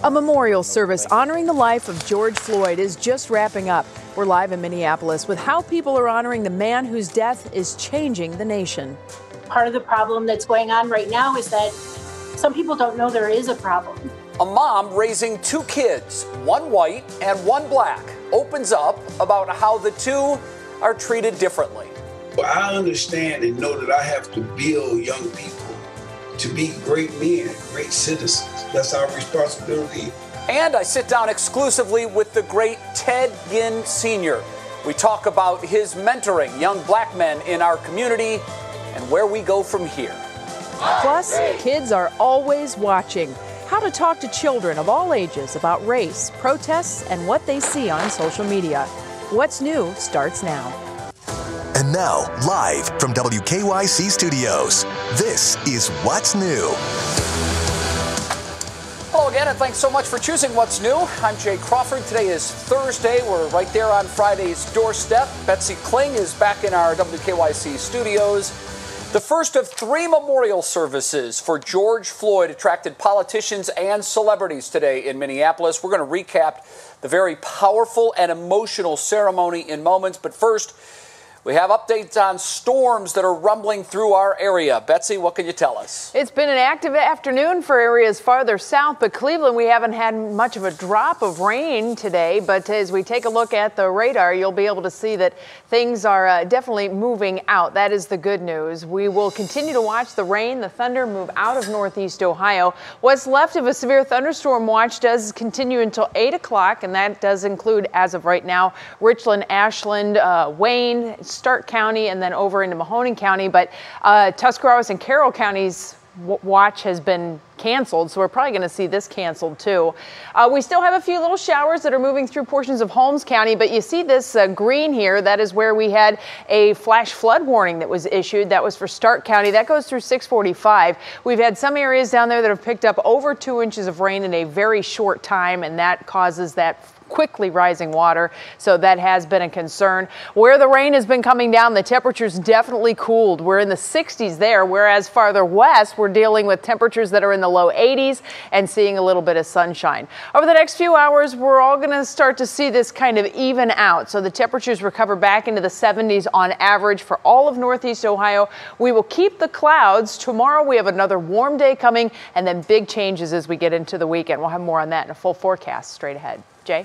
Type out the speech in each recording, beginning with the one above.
A memorial service honoring the life of George Floyd is just wrapping up. We're live in Minneapolis with how people are honoring the man whose death is changing the nation. Part of the problem that's going on right now is that some people don't know there is a problem. A mom raising two kids, one white and one black, opens up about how the two are treated differently. I understand and know that I have to build young people to be great men, great citizens. That's our responsibility. And I sit down exclusively with the great Ted Ginn Sr. We talk about his mentoring young black men in our community and where we go from here. Plus, kids are always watching. How to talk to children of all ages about race, protests, and what they see on social media. What's New starts now. And now, live from WKYC Studios, this is What's New. Hello again, and thanks so much for choosing What's New. I'm Jay Crawford. Today is Thursday. We're right there on Friday's doorstep. Betsy Kling is back in our WKYC studios. The first of three memorial services for George Floyd attracted politicians and celebrities today in Minneapolis. We're going to recap the very powerful and emotional ceremony in moments, but first, we have updates on storms that are rumbling through our area. Betsy, what can you tell us? It's been an active afternoon for areas farther south, but Cleveland, we haven't had much of a drop of rain today. But as we take a look at the radar, you'll be able to see that things are definitely moving out. That is the good news. We will continue to watch the rain, the thunder move out of northeast Ohio. What's left of a severe thunderstorm watch does continue until 8 o'clock, and that does include, as of right now, Richland, Ashland, Wayne, Stark County, and then over into Mahoning County. But Tuscarawas and Carroll counties watch has been canceled, so we're probably going to see this canceled too. We still have a few little showers that are moving through portions of Holmes County, but you see this green here. That is where we had a flash flood warning that was issued. That was for Stark County. That goes through 645. We've had some areas down there that have picked up over 2 inches of rain in a very short time, and that causes that quickly rising water, so that has been a concern. Where the rain has been coming down, the temperatures definitely cooled. We're in the 60s there, whereas farther west, we're dealing with temperatures that are in the low 80s and seeing a little bit of sunshine. Over the next few hours, we're all going to start to see this kind of even out, so the temperatures recover back into the 70s on average for all of northeast Ohio. We will keep the clouds. Tomorrow, we have another warm day coming, and then big changes as we get into the weekend. We'll have more on that in a full forecast straight ahead. Jay?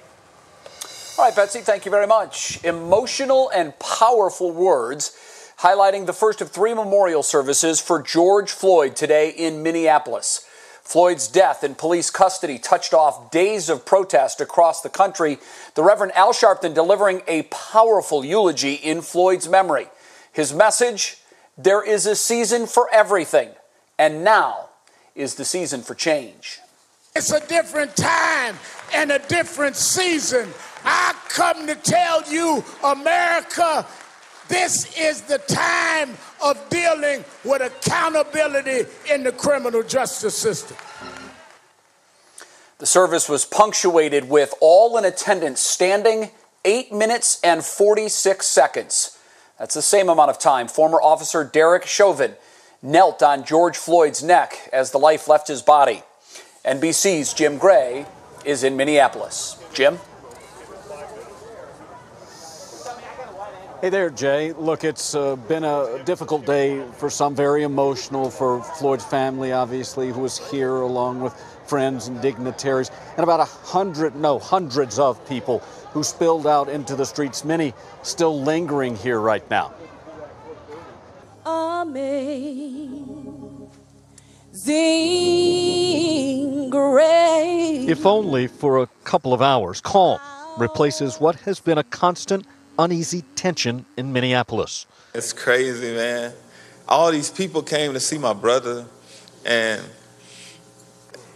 All right, Betsy, thank you very much. Emotional and powerful words highlighting the first of three memorial services for George Floyd today in Minneapolis. Floyd's death in police custody touched off days of protest across the country. The Reverend Al Sharpton delivering a powerful eulogy in Floyd's memory. His message, there is a season for everything, and now is the season for change. It's a different time and a different season. I come to tell you, America, this is the time of dealing with accountability in the criminal justice system. The service was punctuated with all in attendance standing 8 minutes and 46 seconds. That's the same amount of time former officer Derek Chauvin knelt on George Floyd's neck as the life left his body. NBC's Jim Gray is in Minneapolis. Jim? Hey there, Jay. Look, it's been a difficult day for some, very emotional for Floyd's family, obviously, who was here along with friends and dignitaries, and about hundreds of people who spilled out into the streets, many still lingering here right now. Amazing grace. If only for a couple of hours, calm replaces what has been a constant uneasy tension in Minneapolis. It's crazy, man. All these people came to see my brother, and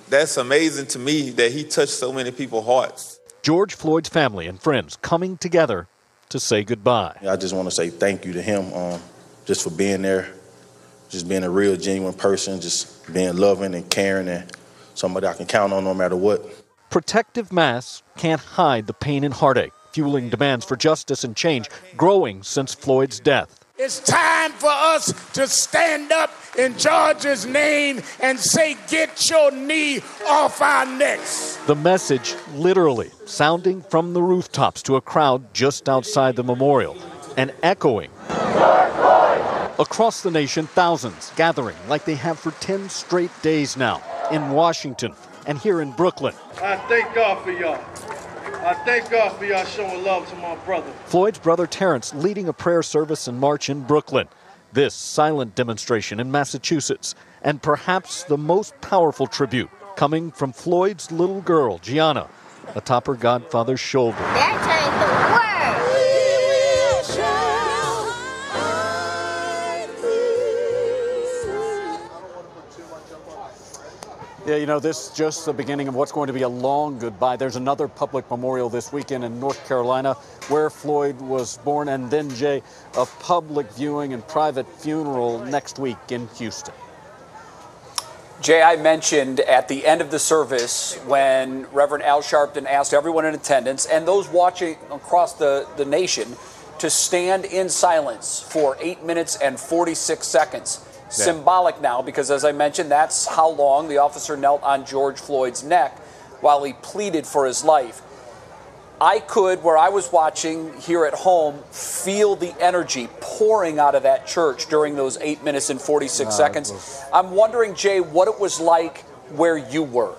that's amazing to me that he touched so many people's hearts. George Floyd's family and friends coming together to say goodbye. I just want to say thank you to him just for being there, just being a real, genuine person, just being loving and caring and somebody I can count on no matter what. Protective masks can't hide the pain and heartache, fueling demands for justice and change growing since Floyd's death. It's time for us to stand up in George's name and say, get your knee off our necks. The message literally sounding from the rooftops to a crowd just outside the memorial and echoing across the nation, thousands gathering like they have for 10 straight days now in Washington and here in Brooklyn. I thank God for y'all. I thank God for y'all showing love to my brother. Floyd's brother Terrence leading a prayer service and march in Brooklyn. This silent demonstration in Massachusetts, and perhaps the most powerful tribute coming from Floyd's little girl, Gianna, atop her godfather's shoulder. That changed the world. Yeah, you know, this is just the beginning of what's going to be a long goodbye. There's another public memorial this weekend in North Carolina where Floyd was born, and then, Jay, a public viewing and private funeral next week in Houston. Jay, I mentioned at the end of the service when Reverend Al Sharpton asked everyone in attendance and those watching across the nation to stand in silence for 8 minutes and 46 seconds. Yeah. Symbolic now, because as I mentioned, that's how long the officer knelt on George Floyd's neck while he pleaded for his life. I could, where I was watching here at home, feel the energy pouring out of that church during those 8 minutes and 46 seconds. I'm wondering, Jay, what it was like where you were.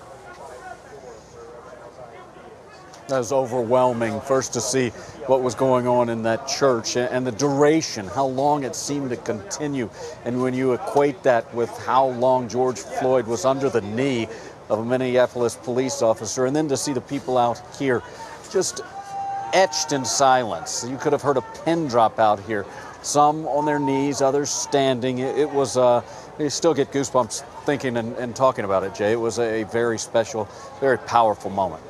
That was overwhelming, first to see what was going on in that church and the duration, how long it seemed to continue. And when you equate that with how long George Floyd was under the knee of a Minneapolis police officer, and then to see the people out here just etched in silence. You could have heard a pin drop out here. Some on their knees, others standing. It was, you still get goosebumps thinking and talking about it, Jay. It was a very special, very powerful moment.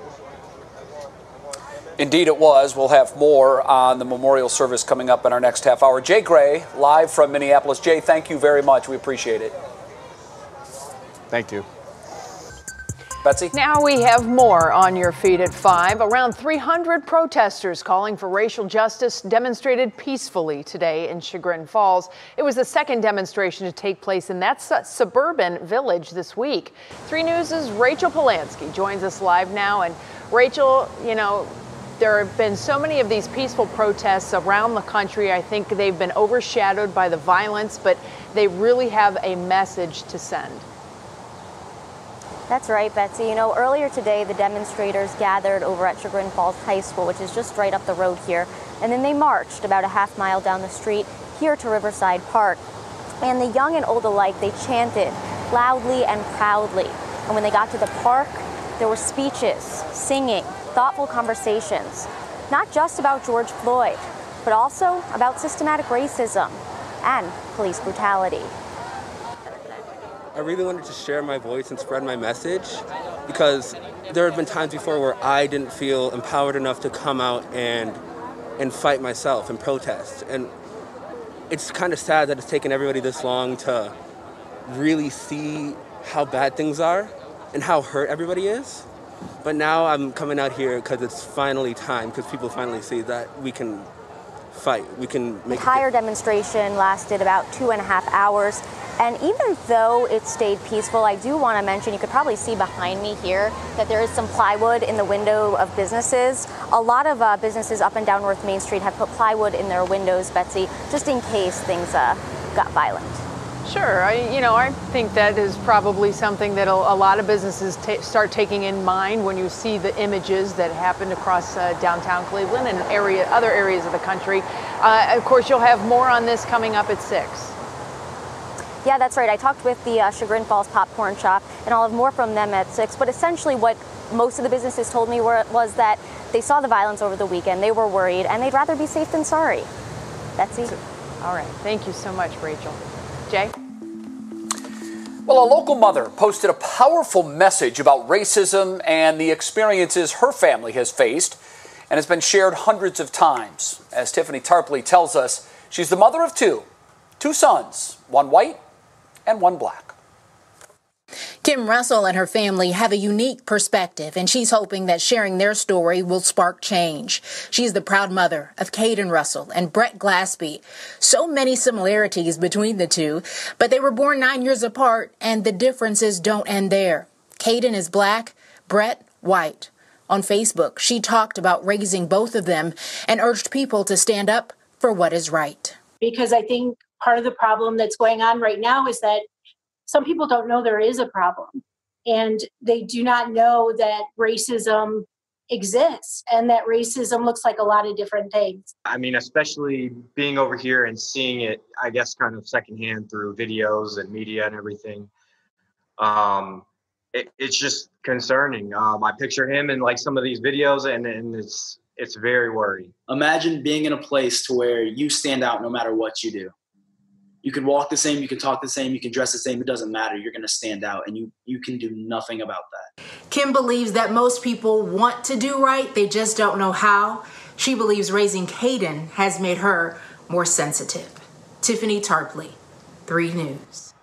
Indeed it was. We'll have more on the memorial service coming up in our next half hour. Jay Gray, live from Minneapolis. Jay, thank you very much. We appreciate it. Thank you. Betsy? Now we have more on your feed at 5. Around 300 protesters calling for racial justice demonstrated peacefully today in Chagrin Falls. It was the second demonstration to take place in that suburban village this week. 3 News' Rachel Polansky joins us live now. And Rachel, you know, there have been so many of these peaceful protests around the country. I think they've been overshadowed by the violence, but they really have a message to send. That's right, Betsy. You know, earlier today, the demonstrators gathered over at Chagrin Falls High School, which is just right up the road here. And then they marched about a half mile down the street here to Riverside Park. And the young and old alike, they chanted loudly and proudly. And when they got to the park, there were speeches, singing, thoughtful conversations, not just about George Floyd, but also about systematic racism and police brutality. I really wanted to share my voice and spread my message because there have been times before where I didn't feel empowered enough to come out and fight myself and protest. And it's kind of sad that it's taken everybody this long to really see how bad things are and how hurt everybody is. But now I'm coming out here because it's finally time, because people finally see that we can fight, we can make it. The entire demonstration lasted about 2.5 hours. And even though it stayed peaceful, I do want to mention, you could probably see behind me here that there is some plywood in the window of businesses. A lot of businesses up and down North Main Street have put plywood in their windows, Betsy, just in case things got violent. Sure. I think that is probably something that a lot of businesses start taking in mind when you see the images that happened across downtown Cleveland and other areas of the country. Of course, you'll have more on this coming up at 6. Yeah, that's right. I talked with the Chagrin Falls Popcorn Shop, and I'll have more from them at 6. But essentially what most of the businesses told me was that they saw the violence over the weekend, they were worried, and they'd rather be safe than sorry. Betsy? All right. Thank you so much, Rachel. Jay? Well, a local mother posted a powerful message about racism and the experiences her family has faced and has been shared hundreds of times. As Tiffany Tarpley tells us, she's the mother of 2 sons, one white and one black. Kim Russell and her family have a unique perspective, and she's hoping that sharing their story will spark change. She's the proud mother of Caden Russell and Brett GLASPIE. So many similarities between the two, but they were born 9 years apart, and the differences don't end there. Caden is black, Brett white. On Facebook, she talked about raising both of them and urged people to stand up for what is right. Because I think part of the problem that's going on right now is that some people don't know there is a problem, and they do not know that racism exists and that racism looks like a lot of different things. I mean, especially being over here and seeing it, I guess, kind of secondhand through videos and media and everything. It's just concerning. I picture him in like some of these videos, and it's very worrying. Imagine being in a place to where you stand out no matter what you do. You can walk the same, you can talk the same, you can dress the same. It doesn't matter. You're going to stand out, and you can do nothing about that. Kim believes that most people want to do right. They just don't know how. She believes raising Caden has made her more sensitive. Tiffany Tarpley, 3 News.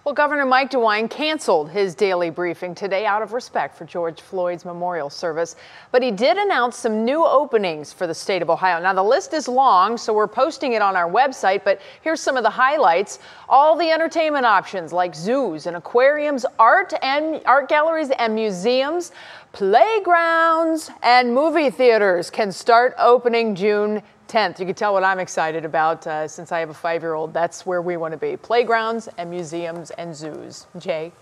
Well, Governor Mike DeWine canceled his daily briefing today out of respect for George Floyd's memorial service, but he did announce some new openings for the state of Ohio. Now, the list is long, so we're posting it on our website, but here's some of the highlights. All the entertainment options like zoos and aquariums, art galleries and museums, playgrounds and movie theaters can start opening June 10th. You can tell what I'm excited about since I have a 5-year-old. That's where we want to be. Playgrounds and museums and zoos. Jay?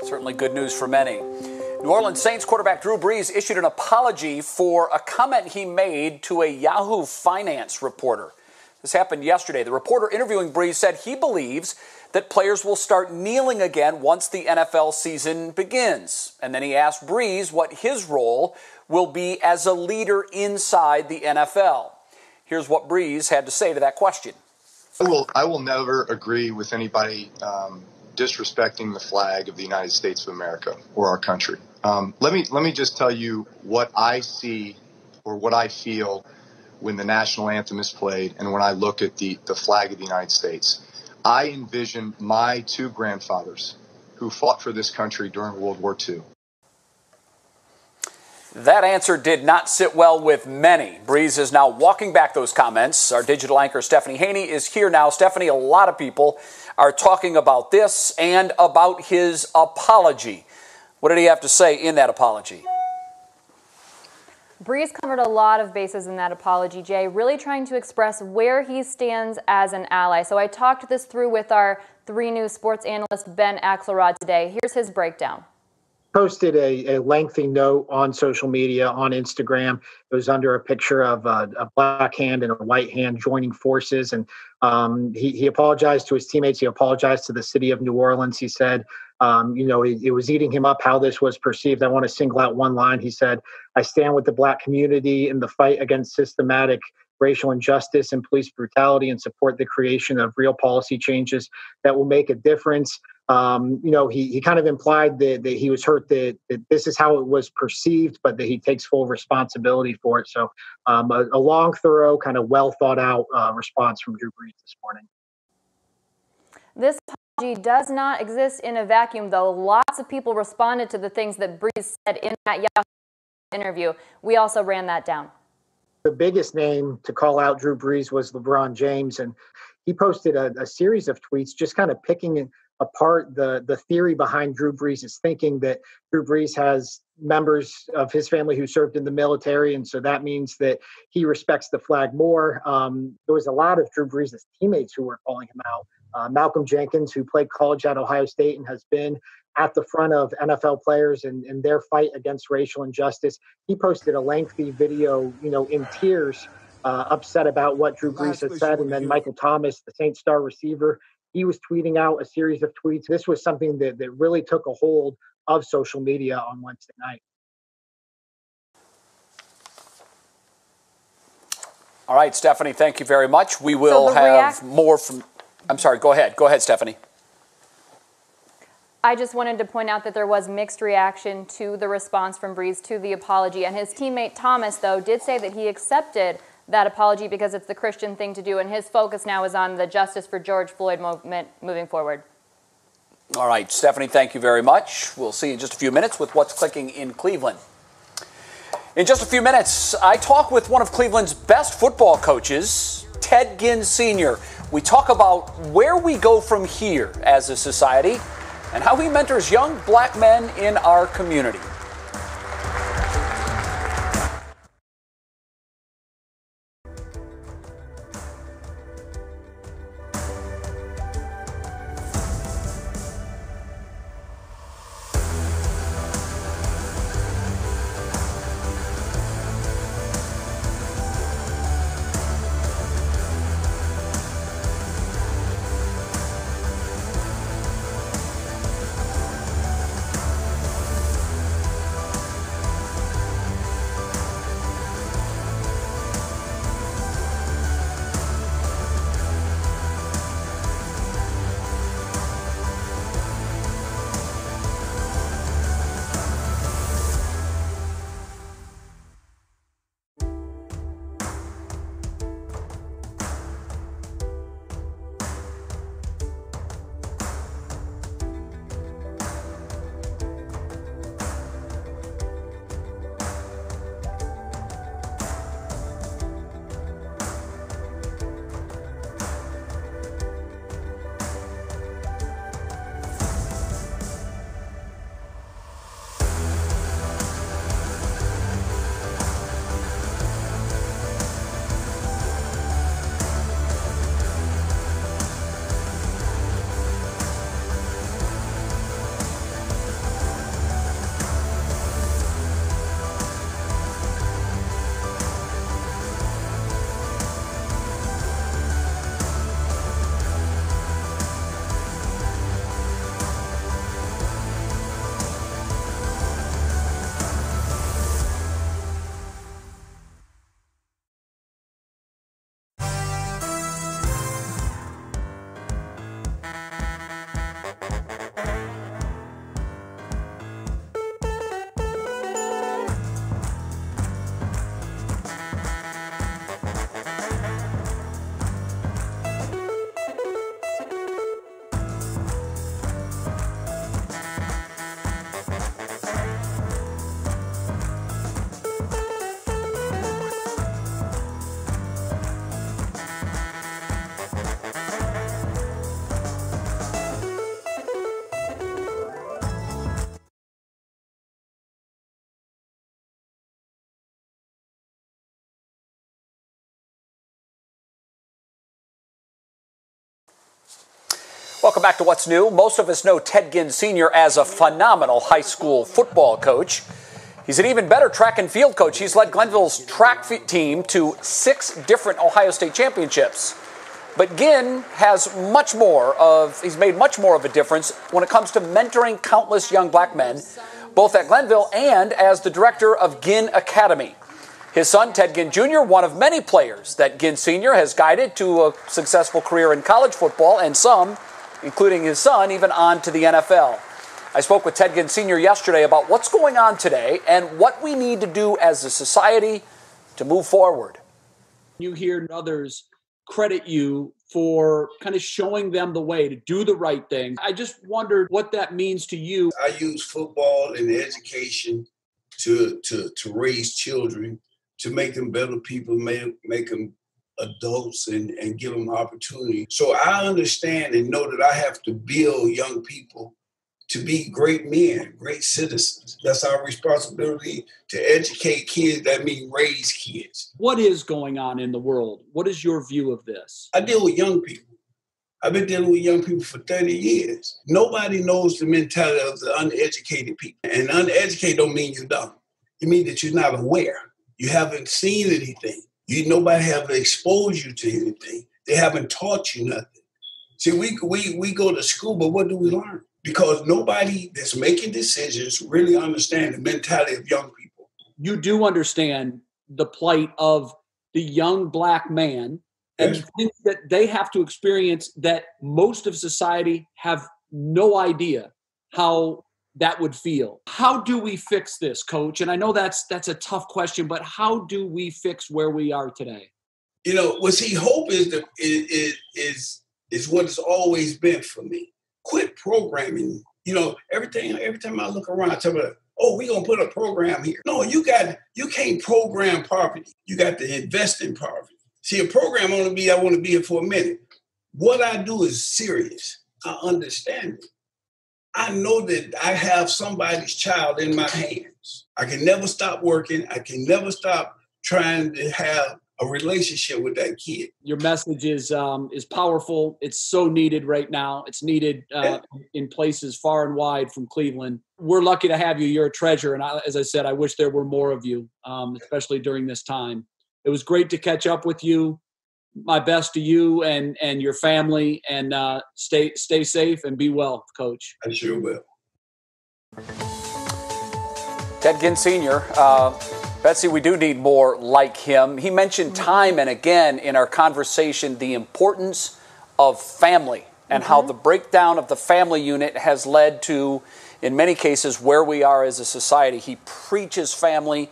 Certainly good news for many. New Orleans Saints quarterback Drew Brees issued an apology for a comment he made to a Yahoo Finance reporter. This happened yesterday. The reporter interviewing Brees said he believes that players will start kneeling again once the NFL season begins. And then he asked Brees what his role will be as a leader inside the NFL. Here's what Brees had to say to that question. I will never agree with anybody disrespecting the flag of the United States of America or our country. Let me just tell you what I see or what I feel when the national anthem is played and when I look at the flag of the United States. I envision my 2 grandfathers who fought for this country during World War II. That answer did not sit well with many. Brees is now walking back those comments. Our digital anchor, Stephanie Haney, is here now. Stephanie, a lot of people are talking about this and about his apology. What did he have to say in that apology? Brees covered a lot of bases in that apology, Jay, really trying to express where he stands as an ally. So I talked this through with our 3 News sports analyst, Ben Axelrod, today. Here's his breakdown. Posted a lengthy note on social media, on Instagram. It was under a picture of a black hand and a white hand joining forces. And he apologized to his teammates. He apologized to the city of New Orleans. He said, it was eating him up how this was perceived. I want to single out one line. He said, "I stand with the black community in the fight against systematic racial injustice and police brutality and support the creation of real policy changes that will make a difference." He kind of implied that he was hurt that this is how it was perceived, but that he takes full responsibility for it. So a long, thorough, kind of well thought out response from Drew Brees this morning. This apology does not exist in a vacuum, though. Lots of people responded to the things that Brees said in that Yahoo interview. We also ran that down. The biggest name to call out Drew Brees was LeBron James, and he posted a series of tweets just kind of picking apart the theory behind Drew Brees' thinking that Drew Brees has members of his family who served in the military, and so that means that he respects the flag more. There was a lot of Drew Brees' teammates who were calling him out. Malcolm Jenkins, who played college at Ohio State and has been at the front of NFL players and their fight against racial injustice. He posted a lengthy video, in tears, upset about what Drew Brees had said. And then Michael Thomas, the Saints star receiver, he was tweeting out a series of tweets. This was something that really took a hold of social media on Wednesday night. All right, Stephanie, thank you very much. We will have more from... I'm sorry, go ahead. Go ahead, Stephanie. I just wanted to point out that there was mixed reaction to the response from Brees to the apology. And his teammate Thomas, though, did say that he accepted that apology because it's the Christian thing to do. And his focus now is on the Justice for George Floyd movement moving forward. All right, Stephanie, thank you very much. We'll see you in just a few minutes with What's Clicking in Cleveland. In just a few minutes, I talk with one of Cleveland's best football coaches, Ted Ginn Sr. We talk about where we go from here as a society and how he mentors young black men in our community. Welcome back to What's New. Most of us know Ted Ginn Sr. as a phenomenal high school football coach. He's an even better track and field coach. He's led Glenville's track team to 6 different Ohio State championships. But Ginn has he's made much more of a difference when it comes to mentoring countless young black men, both at Glenville and as the director of GINN Academy. His son, Ted Ginn Jr., one of many players that Ginn Sr. has guided to a successful career in college football, and some, including his son, even on to the NFL. I spoke with Ted Ginn Sr. yesterday about what's going on today and what we need to do as a society to move forward. You hear others credit you for kind of showing them the way to do the right thing. I just wondered what that means to you. I use football and education to raise children, to make them better people, make them adults and give them opportunity. So I understand and know that I have to build young people to be great men, great citizens. That's our responsibility, to educate kids. That means raise kids. What is going on in the world? What is your view of this? I deal with young people. I've been dealing with young people for 30 years. Nobody knows the mentality of the uneducated people. And uneducated don't mean you're dumb. It means that you're not aware. You haven't seen anything. Nobody haven't exposed you to anything. They haven't taught you nothing. See, we go to school, but what do we learn? Because nobody that's making decisions really understand the mentality of young people. You do understand the plight of the young black man and things that they have to experience that most of society have no idea how that would feel. How do we fix this, Coach? And I know that's a tough question, but how do we fix where we are today? You know, hope is what it's always been for me. Quit programming. You know, every time I look around, I tell me, oh, we're gonna put a program here. No, you can't program poverty. You got to invest in poverty. See, a program I want to be here for a minute. What I do is serious. I understand it. I know that I have somebody's child in my hands. I can never stop working. I can never stop trying to have a relationship with that kid. Your message is powerful. It's so needed right now. It's needed in places far and wide from Cleveland. We're lucky to have you. You're a treasure. And as I said, I wish there were more of you, especially during this time. It was great to catch up with you. My best to you and your family, and stay safe and be well, Coach. I sure will. Ted Ginn Sr., Betsy, we do need more like him. He mentioned time and again in our conversation the importance of family and how the breakdown of the family unit has led to, in many cases, where we are as a society. He preaches family.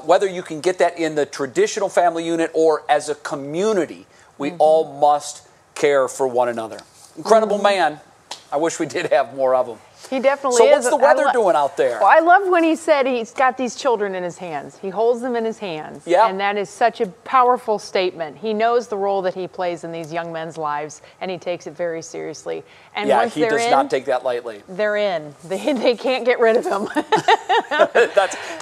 Whether you can get that in the traditional family unit or as a community, we all must care for one another. Incredible man. I wish we did have more of him. He definitely So is. what's the weather doing out there? Well, I love when he said he's got these children in his hands. He holds them in his hands. Yeah. And that is such a powerful statement. He knows the role that he plays in these young men's lives, and he takes it very seriously. And yeah, once he they're does in, not take that lightly. They're in. They can't get rid of him.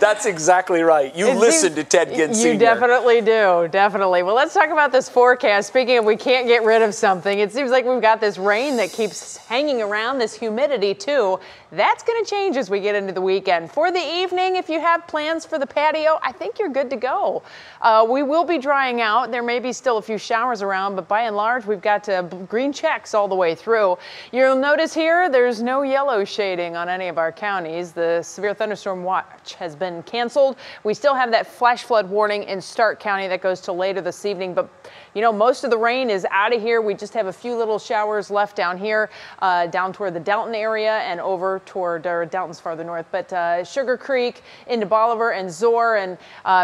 That's exactly right. You listen to Ted Ginn Sr. You definitely do, definitely. Well, let's talk about this forecast. Speaking of we can't get rid of something, it seems like we've got this rain that keeps hanging around, this humidity too. That's going to change as we get into the weekend. For the evening, if you have plans for the patio, I think you're good to go. We will be drying out. There may be still a few showers around, but by and large, we've got green checks all the way through. You'll notice here, there's no yellow shading on any of our counties. The severe thunderstorm watch has been canceled. We still have that flash flood warning in Stark County that goes till later this evening, but you know, most of the rain is out of here. We just have a few little showers left down here, down toward the Dalton area and over toward, Dalton's farther north, but Sugar Creek into Bolivar and Zor, and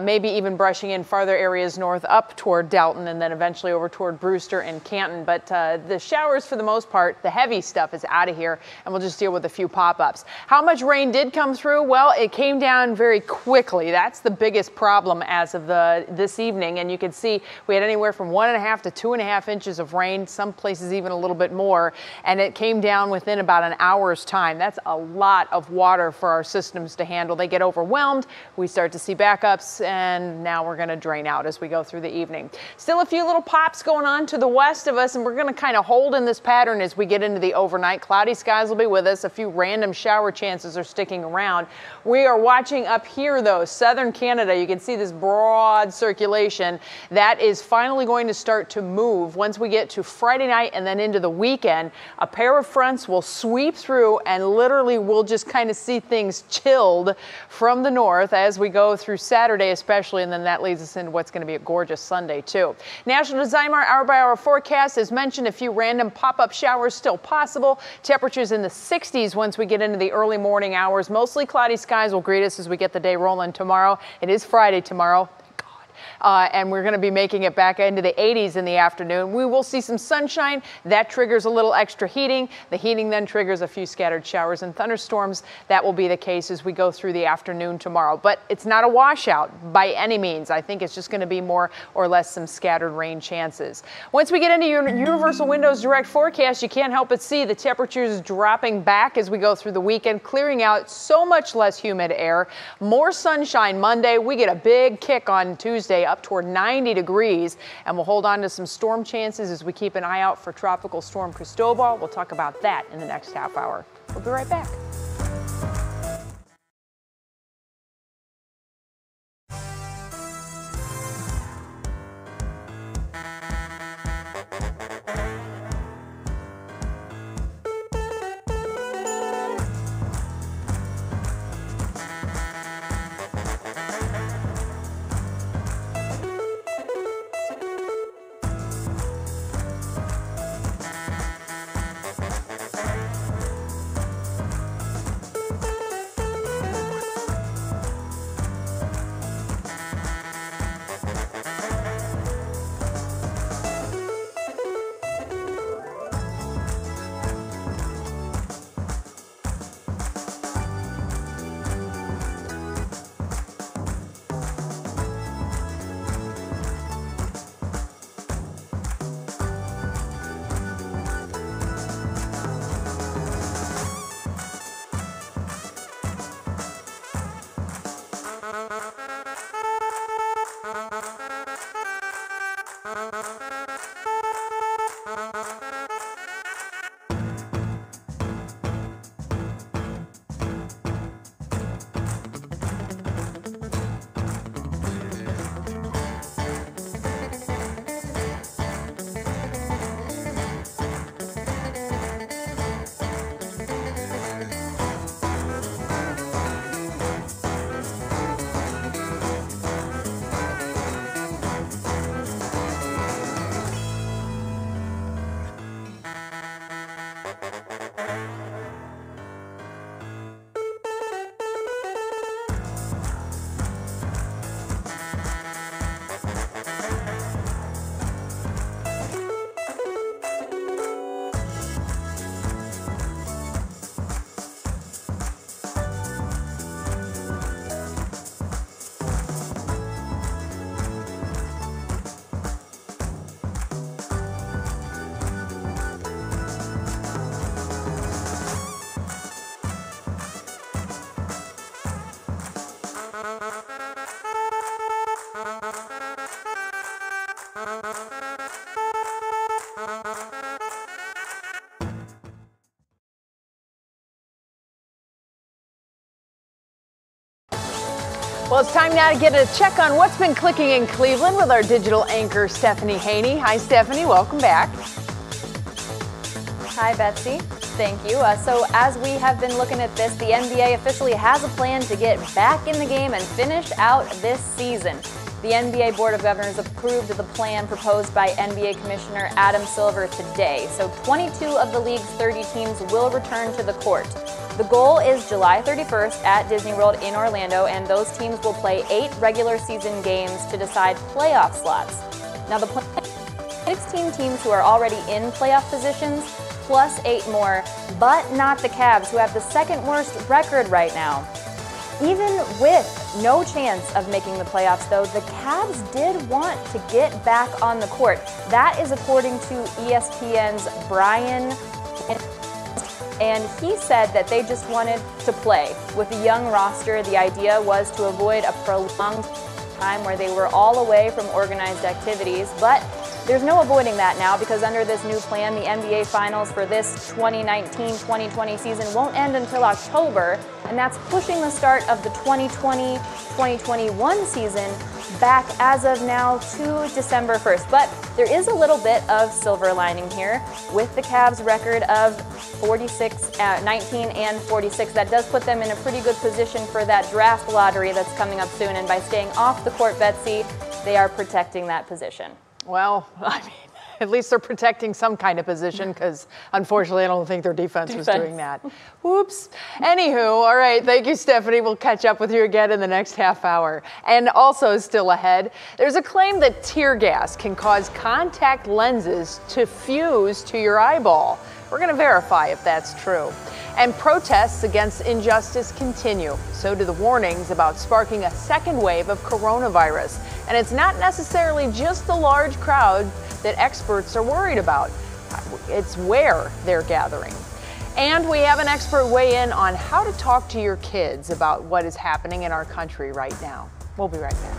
maybe even brushing in farther areas north up toward Dalton and then eventually over toward Brewster and Canton. But the showers, for the most part, the heavy stuff is out of here, and we'll just deal with a few pop-ups. How much rain did come through? Well, it came down very quickly. That's the biggest problem as of this evening, and you can see we had anywhere from 1.5 to 2.5 inches of rain, some places even a little bit more, and it came down within about an hour's time. That's a lot of water for our systems to handle. They get overwhelmed, we start to see backups, and now we're going to drain out as we go through the evening. Still a few little pops going on to the west of us, and we're going to kind of hold in this pattern as we get into the overnight. Cloudy skies will be with us. A few random shower chances are sticking around. We are watching up here, though, southern Canada. You can see this broad circulation that is finally going to start to move. Once we get to Friday night and then into the weekend, a pair of fronts will sweep through, and literally we'll just kind of see things chilled from the north as we go through Saturday especially, and then that leads us into what's going to be a gorgeous Sunday too. National Design Mart hour-by-hour forecast, as mentioned, a few random pop-up showers still possible. Temperatures in the 60s once we get into the early morning hours. Mostly cloudy skies will greet us as we get the day rolling tomorrow. It is Friday tomorrow. And we're going to be making it back into the 80s in the afternoon. We will see some sunshine. That triggers a little extra heating. The heating then triggers a few scattered showers and thunderstorms. That will be the case as we go through the afternoon tomorrow. But it's not a washout by any means. I think it's just going to be more or less some scattered rain chances. Once we get into your Universal Windows Direct forecast, you can't help but see the temperatures dropping back as we go through the weekend, clearing out so much less humid air. More sunshine Monday. We get a big kick on Tuesday, up toward 90 degrees, and we'll hold on to some storm chances as we keep an eye out for Tropical Storm Cristobal. We'll talk about that in the next half hour. We'll be right back. Well, it's time now to get a check on what's been clicking in Cleveland with our digital anchor, Stephanie Haney. Hi, Stephanie. Welcome back. Hi, Betsy. Thank you. So as we have been looking at this, the NBA officially has a plan to get back in the game and finish out this season. The NBA Board of Governors approved the plan proposed by NBA Commissioner Adam Silver today. So 22 of the league's 30 teams will return to the court. The goal is July 31st at Disney World in Orlando, and those teams will play 8 regular season games to decide playoff slots. Now the plan 16 teams who are already in playoff positions, plus 8 more, but not the Cavs, who have the second worst record right now. Even with no chance of making the playoffs, though, the Cavs did want to get back on the court. That is according to ESPN's Brian, and he said that they just wanted to play. With a young roster, the idea was to avoid a prolonged time where they were all away from organized activities, but there's no avoiding that now, because under this new plan, the NBA Finals for this 2019-2020 season won't end until October, and that's pushing the start of the 2020-2021 season back as of now to December 1st. But there is a little bit of silver lining here. With the Cavs' record of 19 and 46, that does put them in a pretty good position for that draft lottery that's coming up soon, and by staying off the court, Betsy, they are protecting that position. Well, I mean, at least they're protecting some kind of position, because unfortunately I don't think their defense was doing that. Whoops. Anywho, all right, thank you, Stephanie. We'll catch up with you again in the next half hour. And also still ahead, there's a claim that tear gas can cause contact lenses to fuse to your eyeball. We're going to verify if that's true. And protests against injustice continue. So do the warnings about sparking a second wave of coronavirus. And it's not necessarily just the large crowd that experts are worried about. It's where they're gathering. And we have an expert weigh in on how to talk to your kids about what is happening in our country right now. We'll be right back.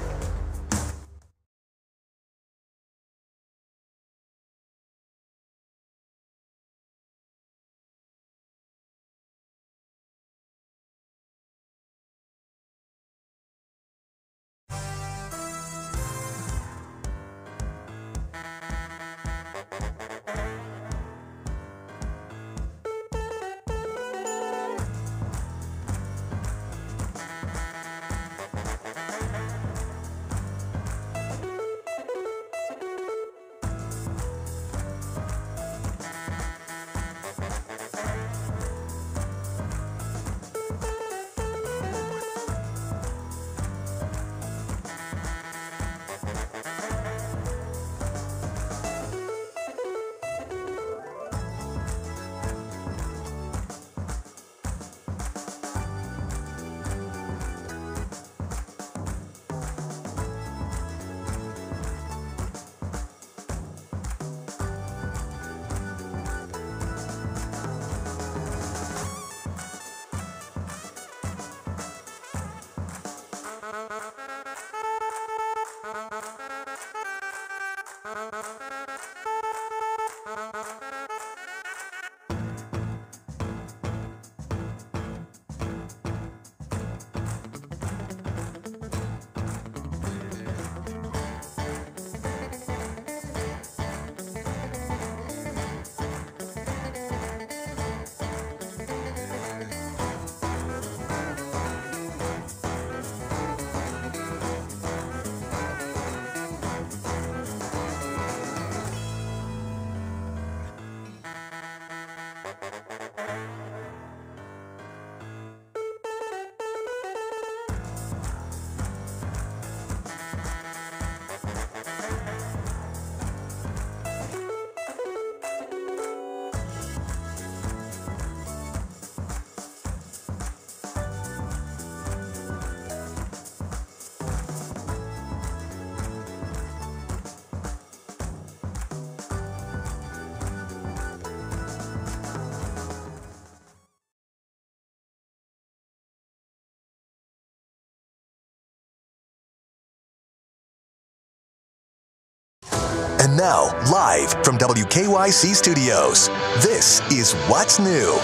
And now, live from WKYC Studios, this is What's New.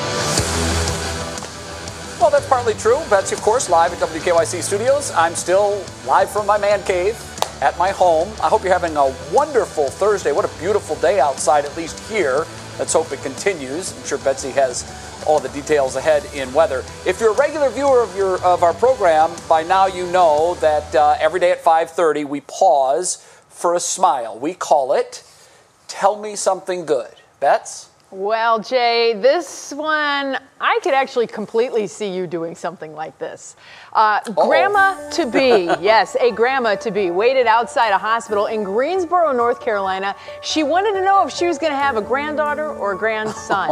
Well, that's partly true. Betsy, of course, live at WKYC Studios. I'm still live from my man cave at my home. I hope you're having a wonderful Thursday. What a beautiful day outside, at least here. Let's hope it continues. I'm sure Betsy has all the details ahead in weather. If you're a regular viewer of our program, by now you know that every day at 5:30 we pause for a smile. We call it Tell Me Something Good. Bets? Well, Jay, this one, I could actually completely see you doing something like this. Grandma-to-be, yes, a grandma-to-be, waited outside a hospital in Greensboro, North Carolina. She wanted to know if she was going to have a granddaughter or a grandson.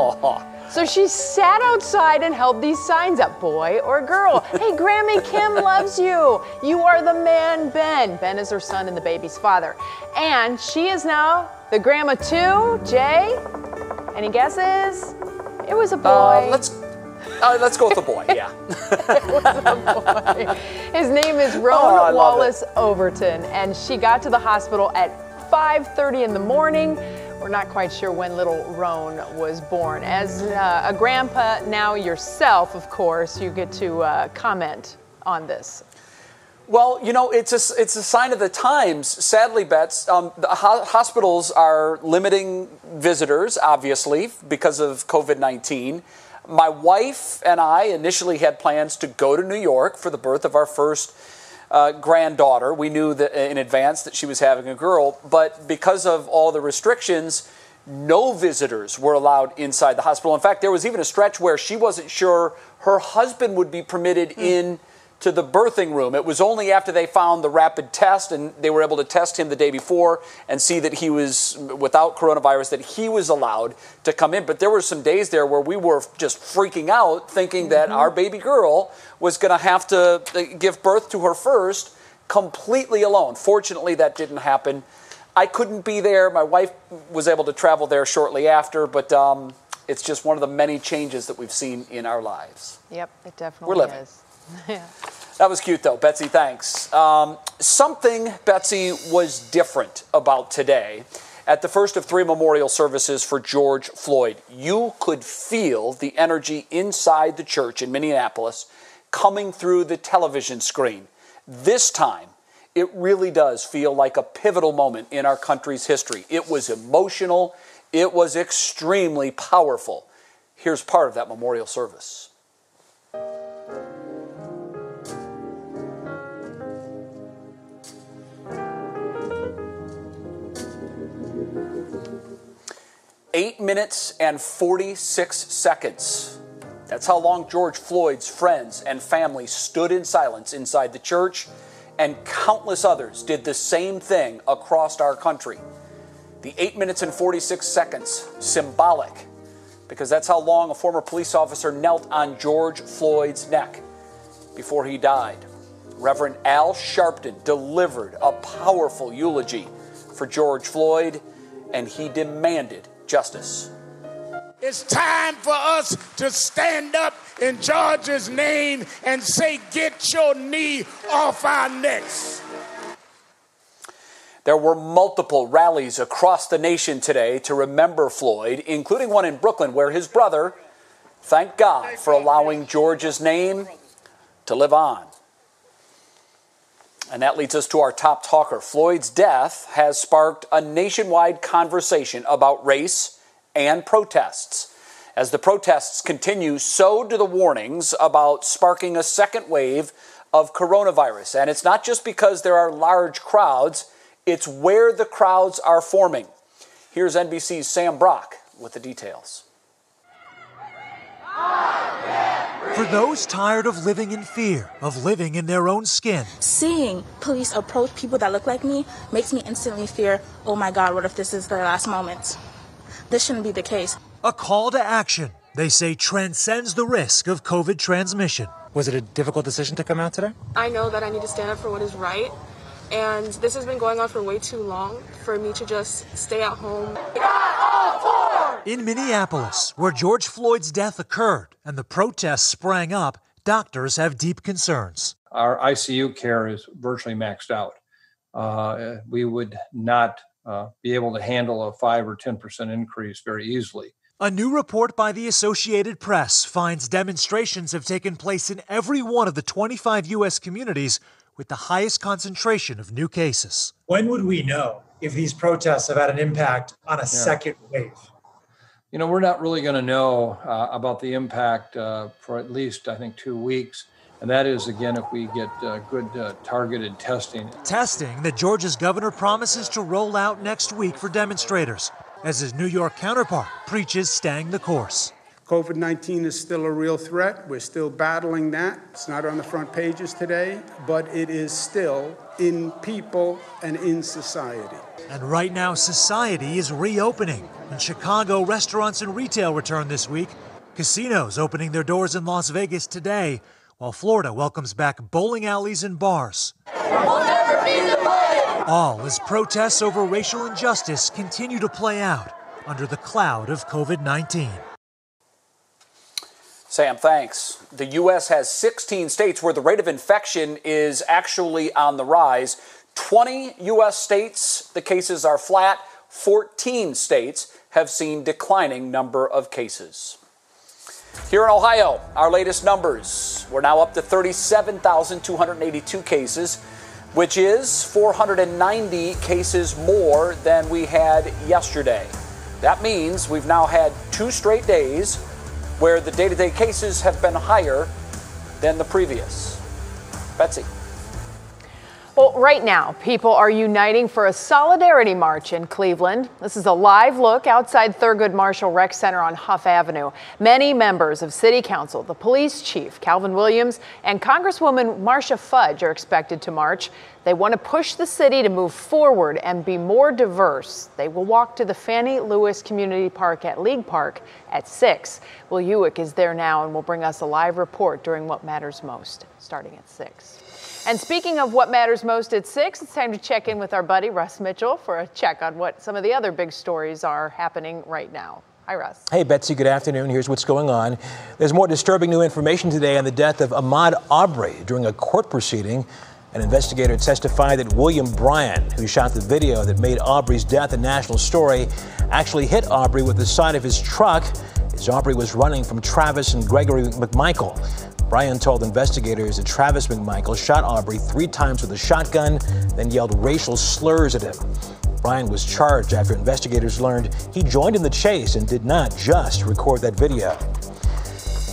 So she sat outside and held these signs up, boy or girl. Hey, Grammy Kim loves you. You are the man, Ben. Ben is her son and the baby's father. And she is now the grandma too, Jay. Any guesses? It was a boy. Let's go with the boy, yeah. It was a boy. His name is Roan Wallace Overton, and she got to the hospital at 5:30 in the morning. We're not quite sure when little Roan was born. As a grandpa now yourself, of course, you get to comment on this. Well, you know, it's a sign of the times. Sadly, Bets, the hospitals are limiting visitors, obviously, because of COVID-19. My wife and I initially had plans to go to New York for the birth of our first granddaughter. We knew that in advance that she was having a girl, but because of all the restrictions, no visitors were allowed inside the hospital. In fact, there was even a stretch where she wasn't sure her husband would be permitted in to the birthing room. It was only after they found the rapid test and they were able to test him the day before and see that he was without coronavirus that he was allowed to come in. But there were some days there where we were just freaking out thinking that our baby girl was going to have to give birth to her first completely alone. Fortunately, that didn't happen. I couldn't be there. My wife was able to travel there shortly after, but it's just one of the many changes that we've seen in our lives. Yep, it definitely We're living. is. Yeah. That was cute, though. Betsy, thanks. Something, Betsy, was different about today. At the first of 3 memorial services for George Floyd, you could feel the energy inside the church in Minneapolis coming through the television screen. This time, it really does feel like a pivotal moment in our country's history. It was emotional. It was extremely powerful. Here's part of that memorial service. Eight minutes and 46 seconds. That's how long George Floyd's friends and family stood in silence inside the church, and countless others did the same thing across our country. The 8 minutes and 46 seconds, symbolic, because that's how long a former police officer knelt on George Floyd's neck before he died. Reverend Al Sharpton delivered a powerful eulogy for George Floyd, and he demanded justice. It's time for us to stand up in George's name and say, get your knee off our necks. There were multiple rallies across the nation today to remember Floyd, including one in Brooklyn where his brother thanked God for allowing George's name to live on. And that leads us to our top talker. Floyd's death has sparked a nationwide conversation about race and protests. As the protests continue, so do the warnings about sparking a second wave of coronavirus. And it's not just because there are large crowds, it's where the crowds are forming. Here's NBC's Sam Brock with the details. For those tired of living in fear, of living in their own skin. Seeing police approach people that look like me makes me instantly fear, oh my God, what if this is their last moment? This shouldn't be the case. A call to action, they say, transcends the risk of COVID transmission. Was it a difficult decision to come out today? I know that I need to stand up for what is right, and this has been going on for way too long for me to just stay at home. In Minneapolis, where George Floyd's death occurred and the protests sprang up, doctors have deep concerns. Our ICU care is virtually maxed out. We would not be able to handle a 5 or 10% increase very easily. A new report by the Associated Press finds demonstrations have taken place in every one of the 25 U.S. communities with the highest concentration of new cases. When would we know if these protests have had an impact on a second wave? You know, we're not really going to know about the impact for at least, I think, 2 weeks. And that is, again, if we get good targeted testing. Testing that Georgia's governor promises to roll out next week for demonstrators, as his New York counterpart preaches staying the course. COVID-19 is still a real threat. We're still battling that. It's not on the front pages today, but it is still in people and in society. And right now, society is reopening. In Chicago, restaurants and retail return this week. Casinos opening their doors in Las Vegas today, while Florida welcomes back bowling alleys and bars. We'll never be divided. All as protests over racial injustice continue to play out under the cloud of COVID-19. Sam, thanks. The U.S. has 16 states where the rate of infection is actually on the rise. 20 U.S. states, the cases are flat. 14 states have seen declining number of cases. Here in Ohio, our latest numbers. We're now up to 37,282 cases, which is 490 cases more than we had yesterday. That means we've now had 2 straight days where the day-to-day cases have been higher than the previous. Betsy. Well, right now, people are uniting for a solidarity march in Cleveland. This is a live look outside Thurgood Marshall Rec Center on Huff Avenue. Many members of City Council, the police chief, Calvin Williams, and Congresswoman Marcia Fudge are expected to march. They want to push the city to move forward and be more diverse. They will walk to the Fannie Lewis Community Park at League Park at 6. Will Hewick is there now and will bring us a live report during What Matters Most, starting at 6. And speaking of what matters most at 6, it's time to check in with our buddy Russ Mitchell for a check on what some of the other big stories are happening right now. Hi, Russ. Hey, Betsy, good afternoon. Here's what's going on. There's more disturbing new information today on the death of AHMAUD Arbery during a court proceeding. An investigator testified that William Bryan, who shot the video that made Arbery's death a national story, actually hit Arbery with the side of his truck as Arbery was running from Travis and Gregory McMichael. Bryan told investigators that Travis McMichael shot Arbery 3 times with a shotgun, then yelled racial slurs at him. Bryan was charged after investigators learned he joined in the chase and did not just record that video.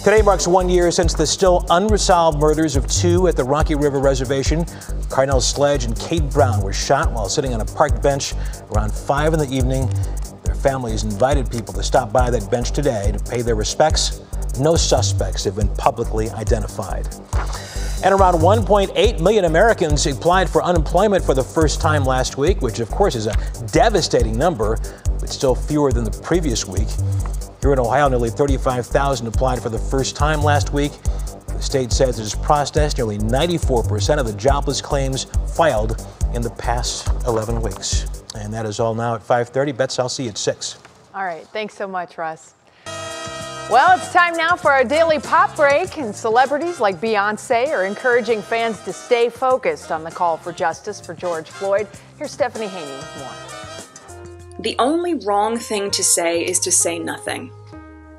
Today marks 1 year since the still unresolved murders of 2 at the Rocky River Reservation. Carnell Sledge and Kate Brown were shot while sitting on a park bench around 5 in the evening. Their families invited people to stop by that bench today to pay their respects. No suspects have been publicly identified. And around 1.8 million Americans applied for unemployment for the first time last week, which of course is a devastating number, but still fewer than the previous week. Here in Ohio, nearly 35,000 applied for the first time last week. The state says it has processed nearly 94% of the jobless claims filed in the past 11 weeks. And that is all now at 5:30. Bets, I'll see you at 6. All right. Thanks so much, Russ. Well, it's time now for our daily pop break, and celebrities like Beyonce are encouraging fans to stay focused on the call for justice for George Floyd. Here's Stephanie Haney with more. The only wrong thing to say is to say nothing.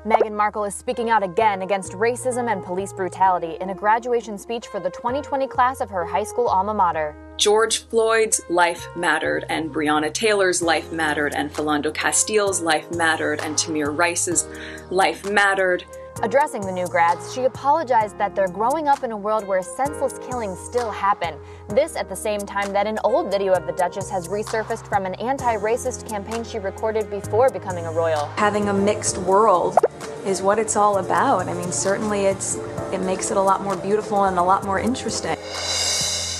Meghan Markle is speaking out again against racism and police brutality in a graduation speech for the 2020 class of her high school alma mater. George Floyd's life mattered, and Breonna Taylor's life mattered, and Philando Castile's life mattered, and Tamir Rice's life mattered. Addressing the new grads, she apologized that they're growing up in a world where senseless killings still happen. This at the same time that an old video of the Duchess has resurfaced from an anti-racist campaign she recorded before becoming a royal. Having a mixed world is what it's all about. I mean, certainly it makes it a lot more beautiful and a lot more interesting.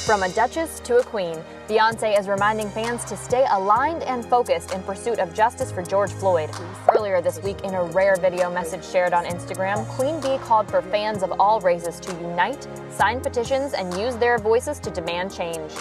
From a duchess to a queen, Beyonce is reminding fans to stay aligned and focused in pursuit of justice for George Floyd. Earlier this week, in a rare video message shared on Instagram, Queen Bee called for fans of all races to unite, sign petitions, and use their voices to demand change.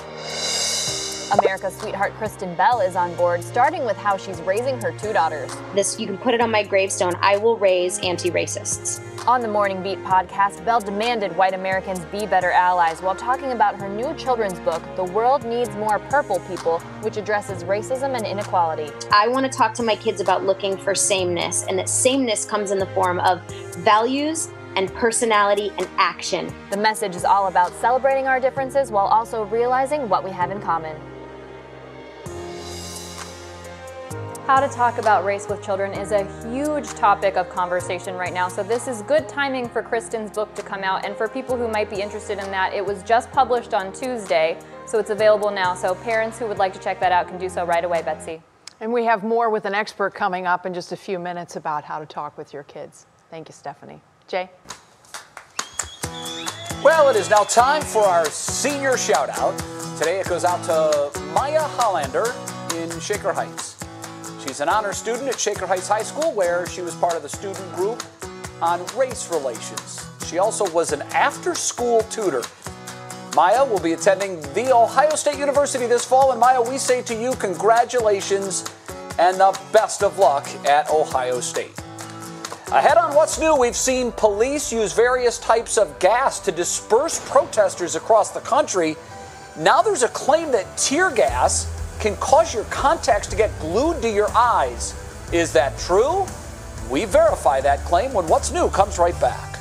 America's sweetheart Kristen Bell is on board, starting with how she's raising her 2 daughters. You can put it on my gravestone, I will raise anti-racists. On the Morning Beat podcast, Belle demanded white Americans be better allies while talking about her new children's book, The World Needs More Purple People, which addresses racism and inequality. I want to talk to my kids about looking for sameness, and that sameness comes in the form of values and personality and action. The message is all about celebrating our differences while also realizing what we have in common. How to talk about race with children is a huge topic of conversation right now, so this is good timing for Kristen's book to come out, and for people who might be interested in that, it was just published on Tuesday, so it's available now, so parents who would like to check that out can do so right away, Betsy. And we have more with an expert coming up in just a few minutes about how to talk with your kids. Thank you, Stephanie. Jay? Well, it is now time for our senior shout-out. Today it goes out to Maya Hollander in Shaker Heights. She's an honor student at Shaker Heights High School, where she was part of the student group on race relations. She also was an after-school tutor. Maya will be attending The Ohio State University this fall, and Maya, we say to you, congratulations and the best of luck at Ohio State. Ahead on What's New, we've seen police use various types of gas to disperse protesters across the country. Now there's a claim that tear gas can cause your contacts to get glued to your eyes. Is that true? We verify that claim when What's New comes right back.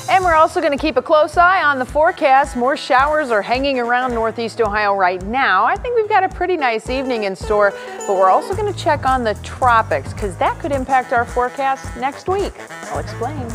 And we're also going to keep a close eye on the forecast. More showers are hanging around Northeast Ohio right now. I think we've got a pretty nice evening in store, but we're also going to check on the tropics because that could impact our forecast next week. I'll explain.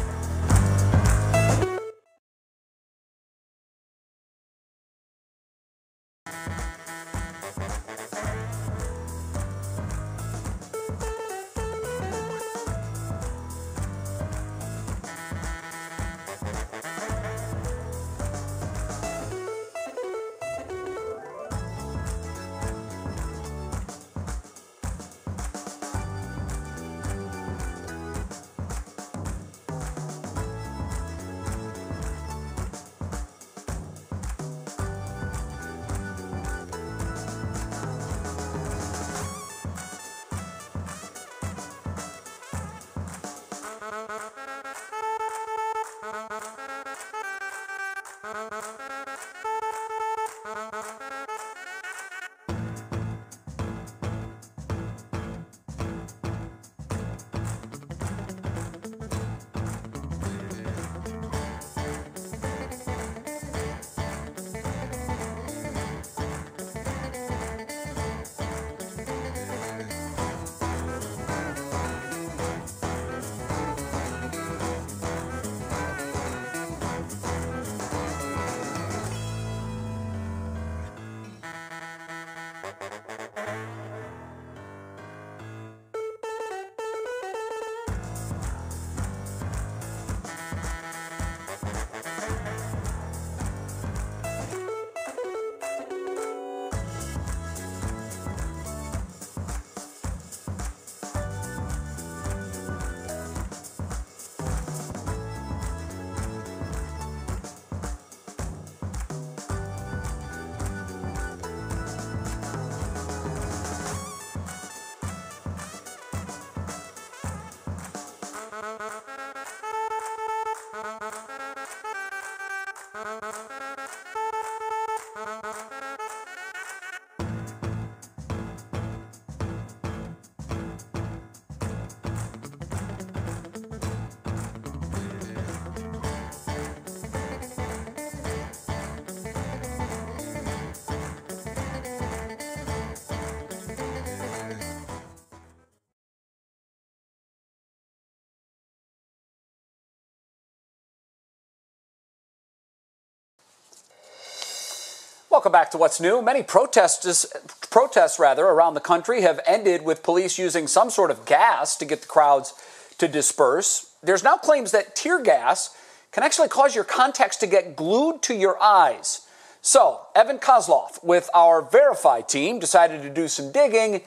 Welcome back to What's New. Many protests around the country have ended with police using some sort of gas to get the crowds to disperse. There's now claims that tear gas can actually cause your contacts to get glued to your eyes. So, Evan Kozloff with our Verify team decided to do some digging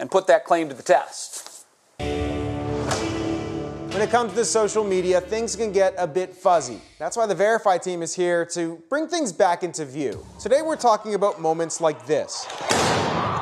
and put that claim to the test. When it comes to social media, things can get a bit fuzzy. That's why the Verify team is here to bring things back into view. Today we're talking about moments like this.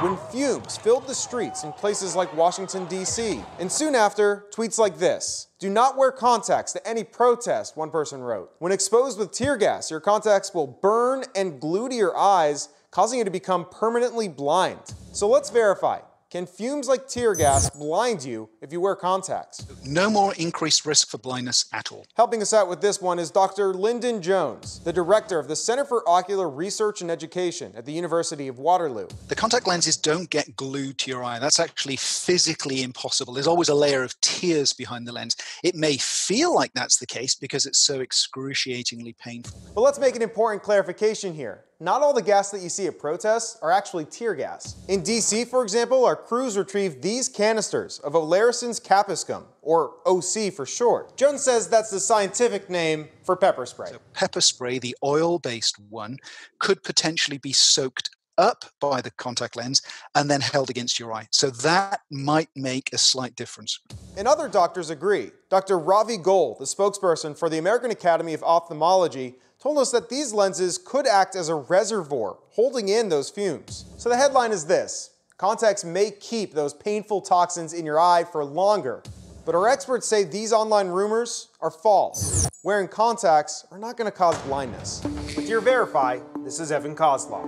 when fumes filled the streets in places like Washington, D.C. And soon after, tweets like this. Do not wear contacts to any protest, one person wrote. When exposed with tear gas, your contacts will burn and glue to your eyes, causing you to become permanently blind. So let's verify. Can fumes like tear gas blind you if you wear contacts? No more increased risk for blindness at all. Helping us out with this one is Dr. Lyndon Jones, the director of the Center for Ocular Research and Education at the University of Waterloo. The contact lenses don't get glued to your eye. That's actually physically impossible. There's always a layer of tears behind the lens. It may feel like that's the case because it's so excruciatingly painful. But let's make an important clarification here. Not all the gas that you see at protests are actually tear gas. In DC, for example, our crews retrieved these canisters of Olaracen's capsicum, or OC for short. Jones says that's the scientific name for pepper spray. So pepper spray, the oil-based one, could potentially be soaked up by the contact lens and then held against your eye. So that might make a slight difference. And other doctors agree. Dr. Ravi Goel, the spokesperson for the American Academy of Ophthalmology, told us that these lenses could act as a reservoir, holding in those fumes. So the headline is this: contacts may keep those painful toxins in your eye for longer, but our experts say these online rumors are false. Wearing contacts are not going to cause blindness. With your Verify, this is Evan Kozlov.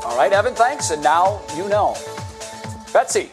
All right, Evan, thanks. And now you know. Betsy,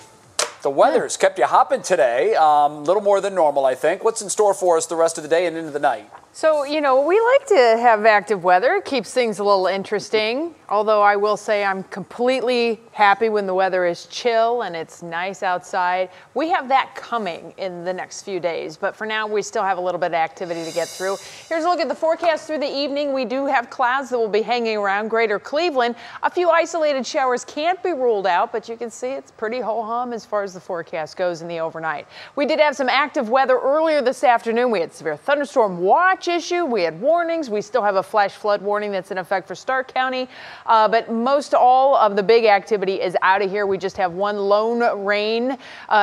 the weather's kept you hopping today, a little more than normal, I think. What's in store for us the rest of the day and into the night? So, you know, we like to have active weather. It keeps things a little interesting. Although I will say I'm completely happy when the weather is chill and it's nice outside. We have that coming in the next few days. But for now, we still have a little bit of activity to get through. Here's a look at the forecast through the evening. We do have clouds that will be hanging around greater Cleveland. A few isolated showers can't be ruled out, but you can see it's pretty ho-hum as far as the forecast goes in the overnight. We did have some active weather earlier this afternoon. We had severe thunderstorm watch issue. We had warnings. We still have a flash flood warning that's in effect for Stark County. But most all of the big activity is out of here. We just have one lone rain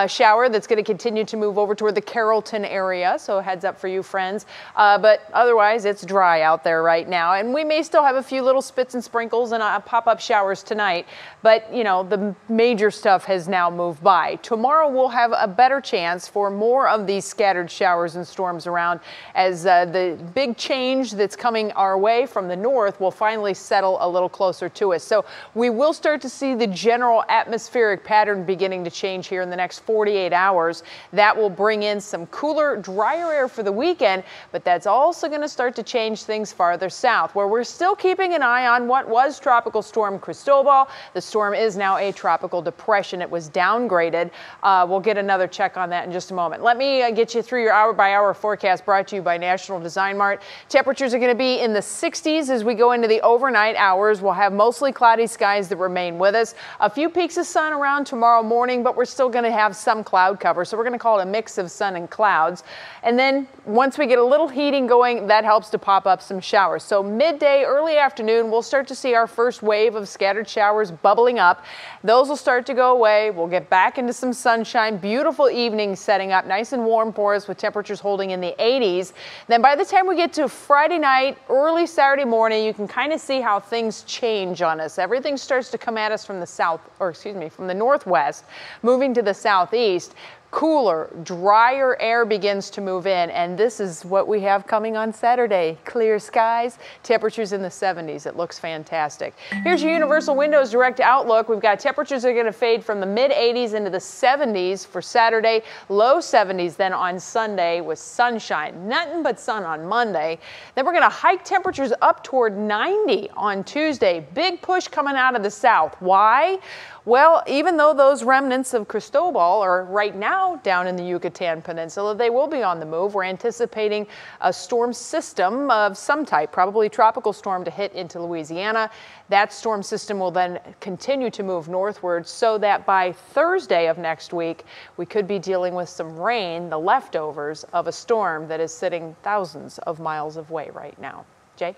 shower that's going to continue to move over toward the Carrollton area. So heads up for you, friends. But otherwise, it's dry out there right now. And we may still have a few little spits and sprinkles and pop-up showers tonight. But, you know, the major stuff has now moved by. Tomorrow, we'll have a better chance for more of these scattered showers and storms around as the big change that's coming our way from the north will finally settle a little closer to us. So we will start to see the general atmospheric pattern beginning to change here in the next 48 hours. That will bring in some cooler, drier air for the weekend, but that's also going to start to change things farther south, where we're still keeping an eye on what was Tropical Storm Cristobal. The storm is now a tropical depression. It was downgraded. We'll get another check on that in just a moment. Let me get you through your hour-by-hour forecast brought to you by National Design Mart. Temperatures are going to be in the 60s as we go into the overnight hours. We'll have mostly cloudy skies that remain with us. A few peaks of sun around tomorrow morning, but we're still going to have some cloud cover. So we're going to call it a mix of sun and clouds. And then once we get a little heating going, that helps to pop up some showers. So midday, early afternoon, we'll start to see our first wave of scattered showers bubbling up. Those will start to go away. We'll get back into some sunshine. Beautiful evening setting up, nice and warm for us with temperatures holding in the 80s. Then by the time we get to Friday night, early Saturday morning, you can kind of see how things change on us. Everything starts to come at us from the south, or excuse me, from the northwest, moving to the southeast. Cooler, drier air begins to move in, and this is what we have coming on Saturday. Clear skies, temperatures in the 70s. It looks fantastic. Here's your Universal Windows Direct Outlook. We've got temperatures that are going to fade from the mid-80s into the 70s for Saturday, low 70s then on Sunday with sunshine. Nothing but sun on Monday. Then we're going to hike temperatures up toward 90 on Tuesday. Big push coming out of the south. Why? Well, even though those remnants of Cristobal are right now down in the Yucatan Peninsula, they will be on the move. We're anticipating a storm system of some type, probably tropical storm, to hit into Louisiana. That storm system will then continue to move northward so that by Thursday of next week, we could be dealing with some rain, the leftovers of a storm that is sitting thousands of miles away right now. Jay?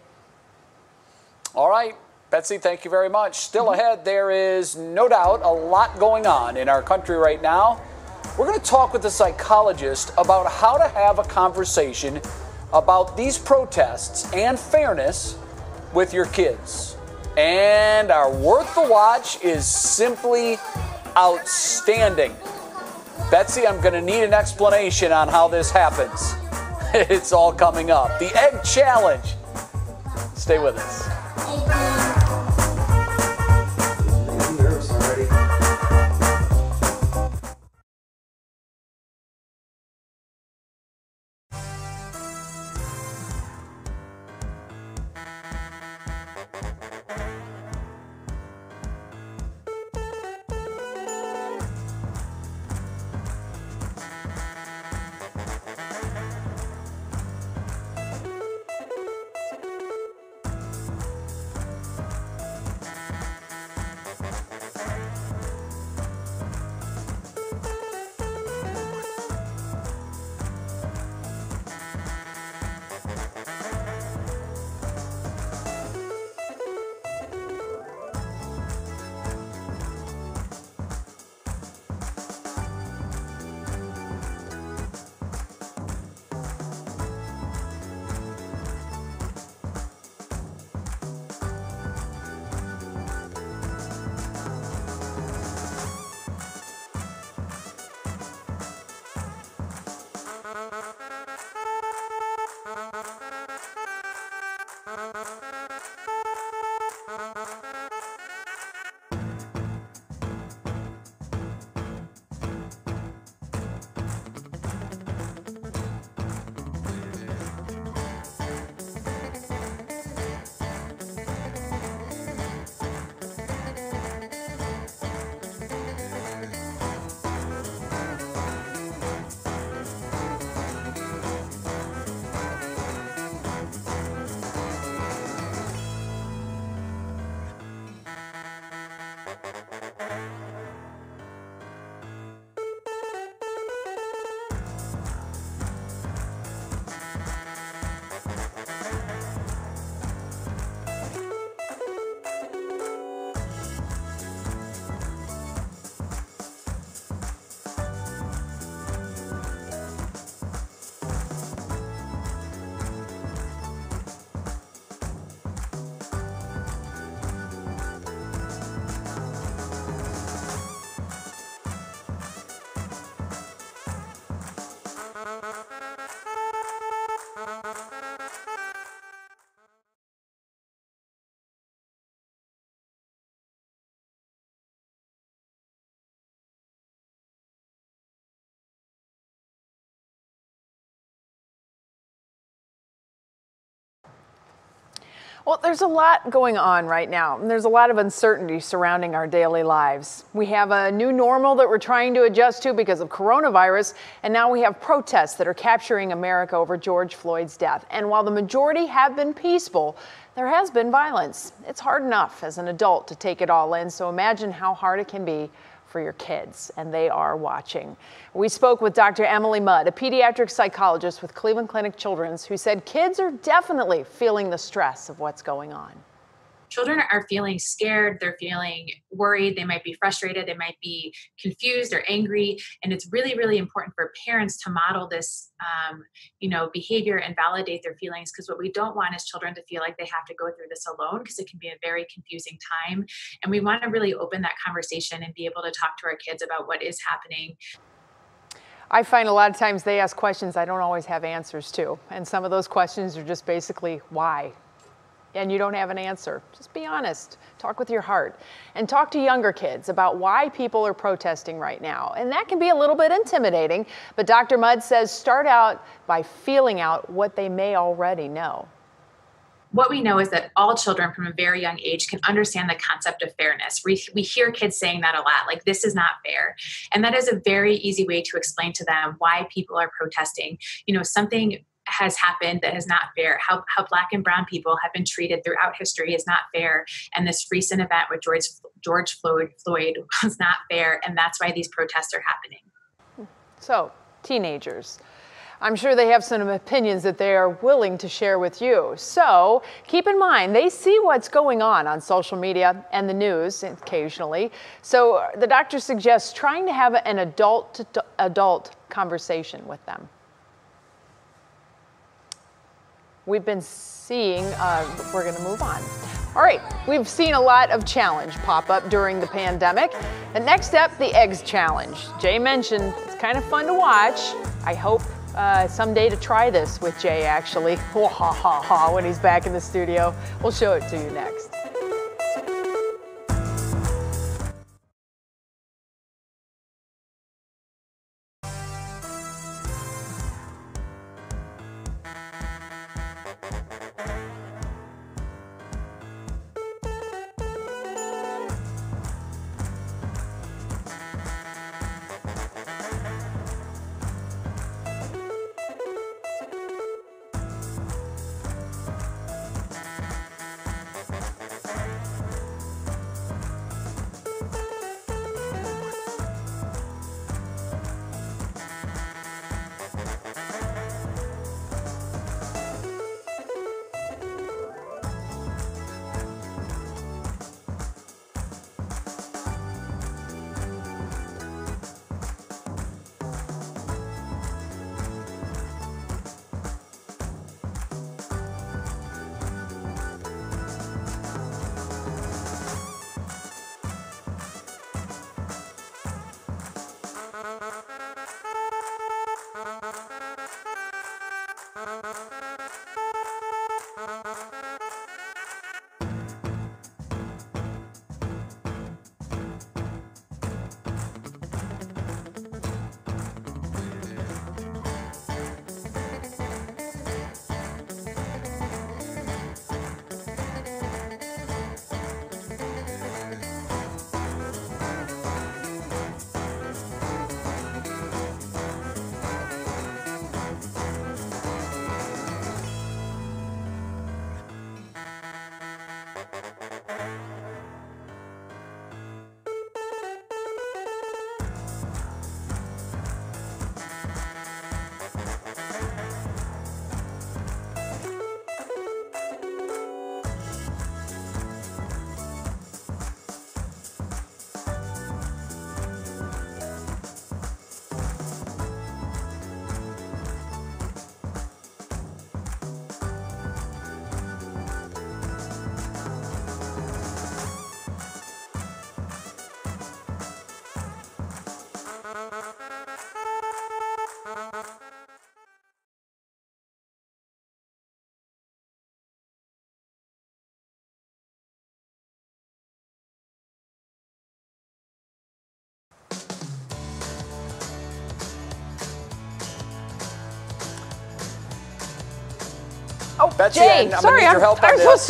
All right. Betsy, thank you very much. Still ahead, there is no doubt a lot going on in our country right now. We're going to talk with a psychologist about how to have a conversation about these protests and fairness with your kids. And our Worth the Watch is simply outstanding. Betsy, I'm going to need an explanation on how this happens. It's all coming up. The Egg Challenge. Stay with us. I'm nervous already. Well, there's a lot going on right now, and there's a lot of uncertainty surrounding our daily lives. We have a new normal that we're trying to adjust to because of coronavirus, and now we have protests that are capturing America over George Floyd's death. And while the majority have been peaceful, there has been violence. It's hard enough as an adult to take it all in, so imagine how hard it can be for your kids, and they are watching. We spoke with Dr. Emily Mudd, a pediatric psychologist with Cleveland Clinic Children's, who said kids are definitely feeling the stress of what's going on. Children are feeling scared, they're feeling worried, they might be frustrated, they might be confused or angry, and it's really, really important for parents to model this behavior and validate their feelings, because what we don't want is children to feel like they have to go through this alone, because it can be a very confusing time. And we want to really open that conversation and be able to talk to our kids about what is happening. I find a lot of times they ask questions I don't always have answers to, and some of those questions are just basically why? And you don't have an answer. Just be honest. Talk with your heart. And talk to younger kids about why people are protesting right now. And that can be a little bit intimidating, but Dr. Mudd says start out by feeling out what they may already know. What we know is that all children from a very young age can understand the concept of fairness. We hear kids saying that a lot, like, this is not fair. And that is a very easy way to explain to them why people are protesting. Something has happened that is not fair. How Black and brown people have been treated throughout history is not fair. And this recent event with George Floyd was not fair. And that's why these protests are happening. So, teenagers, I'm sure they have some opinions that they are willing to share with you. So keep in mind, they see what's going on social media and the news occasionally. So the doctor suggests trying to have an adult conversation with them. We've been seeing, we're going to move on. All right, we've seen a lot of challenge pop up during the pandemic. And next up, the eggs challenge. Jay mentioned it's kind of fun to watch. I hope someday to try this with Jay, actually. Ha ha ha, when he's back in the studio. We'll show it to you next. Oh, Betsy, Jay, I'm sorry, gonna need your help on this.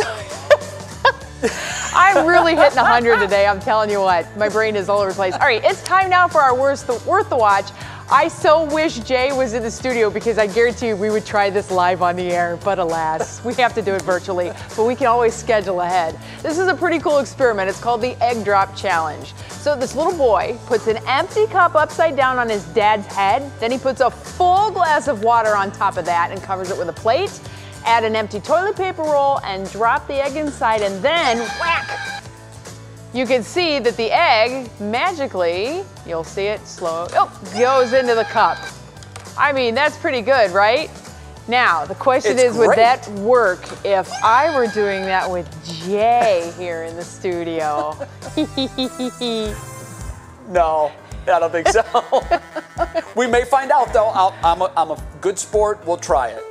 I'm really hitting 100 today, I'm telling you what. My brain is all over the place. All right, it's time now for our Worth the Watch. I so wish Jay was in the studio because I guarantee you we would try this live on the air, but alas, we have to do it virtually, but we can always schedule ahead. This is a pretty cool experiment. It's called the Egg Drop Challenge. So this little boy puts an empty cup upside down on his dad's head, then he puts a full glass of water on top of that and covers it with a plate. Add an empty toilet paper roll and drop the egg inside and then whack! You can see that the egg magically, you'll see it slow, goes into the cup. I mean, that's pretty good, right? Now, the question is, would that work if I were doing that with Jay here in the studio? No, I don't think so. We may find out though. I'm a good sport, we'll try it.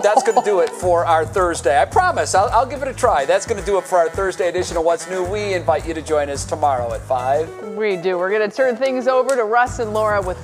That's going to do it for our Thursday. I promise, I'll give it a try. That's going to do it for our Thursday edition of What's New. We invite you to join us tomorrow at 5. We do. We're going to turn things over to Russ and Laura with